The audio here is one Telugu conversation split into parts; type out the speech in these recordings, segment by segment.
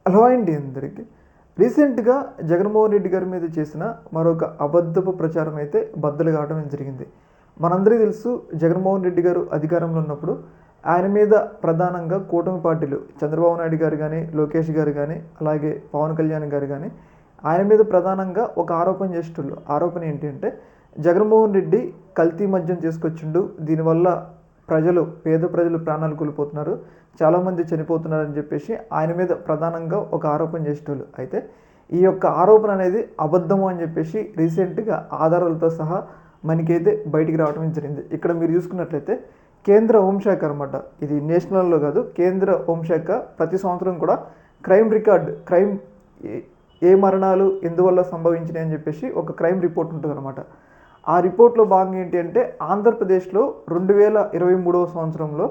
హలో అండి అందరికీ. రీసెంట్‌గా జగన్మోహన్ రెడ్డి గారి మీద చేసిన మరొక అబద్ధపు ప్రచారం అయితే బద్దలు కావడం జరిగింది. మనందరికీ తెలుసు జగన్మోహన్ రెడ్డి గారు అధికారంలో ఉన్నప్పుడు ఆయన మీద ప్రధానంగా కూటమి పార్టీలు చంద్రబాబు నాయుడు గారు గానీ, లోకేష్ గారు గానీ, అలాగే పవన్ కళ్యాణ్ గారు గానీ ఆయన మీద ప్రధానంగా ఒక ఆరోపణ చేసేటోళ్ళు. ఆరోపణ ఏంటి అంటే జగన్మోహన్ రెడ్డి కల్తీ మద్యం తీసుకొచ్చిండు. దీనివల్ల పేద ప్రజలు ప్రాణాలు కోల్పోతున్నారు. చాలామంది చనిపోతున్నారని చెప్పేసి ఆయన మీద ప్రధానంగా ఒక ఆరోపణ చేసేటోళ్ళు. అయితే ఈ యొక్క ఆరోపణ అనేది అబద్ధము అని చెప్పేసి రీసెంట్‌గా ఆధారాలతో సహా మనకైతే బయటికి రావడం జరిగింది. ఇక్కడ మీరు చూసుకున్నట్లయితే కేంద్ర హోంశాఖ అనమాట. ఇది నేషనల్‌లో కాదు, కేంద్ర హోంశాఖ ప్రతి సంవత్సరం కూడా క్రైమ్ ఏ మరణాలు ఎందువల్ల సంభవించినాయి అని చెప్పేసి ఒక క్రైమ్ రిపోర్ట్ ఉంటుందన్నమాట. ఆ రిపోర్ట్‌లో భాగంగా ఏంటి అంటే ఆంధ్రప్రదేశ్‌లో 2023వ సంవత్సరంలో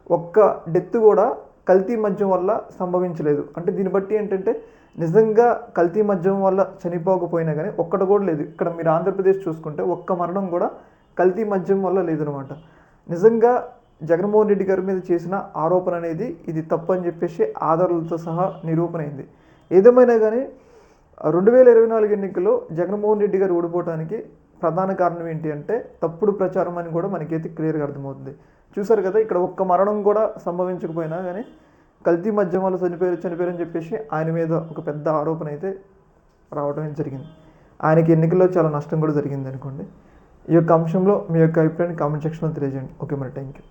ఒక్క డెత్ కూడా కల్తీ మద్యం వల్ల సంభవించలేదు. అంటే దీన్ని బట్టి ఏంటంటే నిజంగా కల్తీ మద్యం వల్ల చనిపోకపోయినా కానీ ఒక్కటి కూడా లేదు. ఇక్కడ మీరు ఆంధ్రప్రదేశ్ చూసుకుంటే ఒక్క మరణం కూడా కల్తీ మద్యం వల్ల లేదనమాట. నిజంగా జగన్మోహన్ రెడ్డి గారి మీద చేసిన ఆరోపణ అనేది ఇది తప్పు అని చెప్పేసి ఆధారాలతో సహా నిరూపణ అయింది. ఏదేమైనా కానీ 2024 ఎన్నికల్లో జగన్మోహన్ రెడ్డి గారు ఓడిపోవడానికి ప్రధాన కారణం ఏంటి అంటే తప్పుడు ప్రచారం అని కూడా మనకైతే క్లియర్గా అర్థమవుతుంది. చూసారు కదా, ఇక్కడ ఒక్క మరణం కూడా సంభవించకపోయినా కానీ కల్తీ మద్యం వల్ల చనిపోయారని చెప్పేసి ఆయన మీద ఒక పెద్ద ఆరోపణ అయితే రావడం జరిగింది. ఆయనకి ఎన్నికల్లో చాలా నష్టం కూడా జరిగింది అనుకోండి. ఈ యొక్క అంశంలో మీ యొక్క అభిప్రాయాన్ని కామెంట్ సెక్షన్లో తెలియజేయండి. ఓకే, మరి థ్యాంక్ యూ.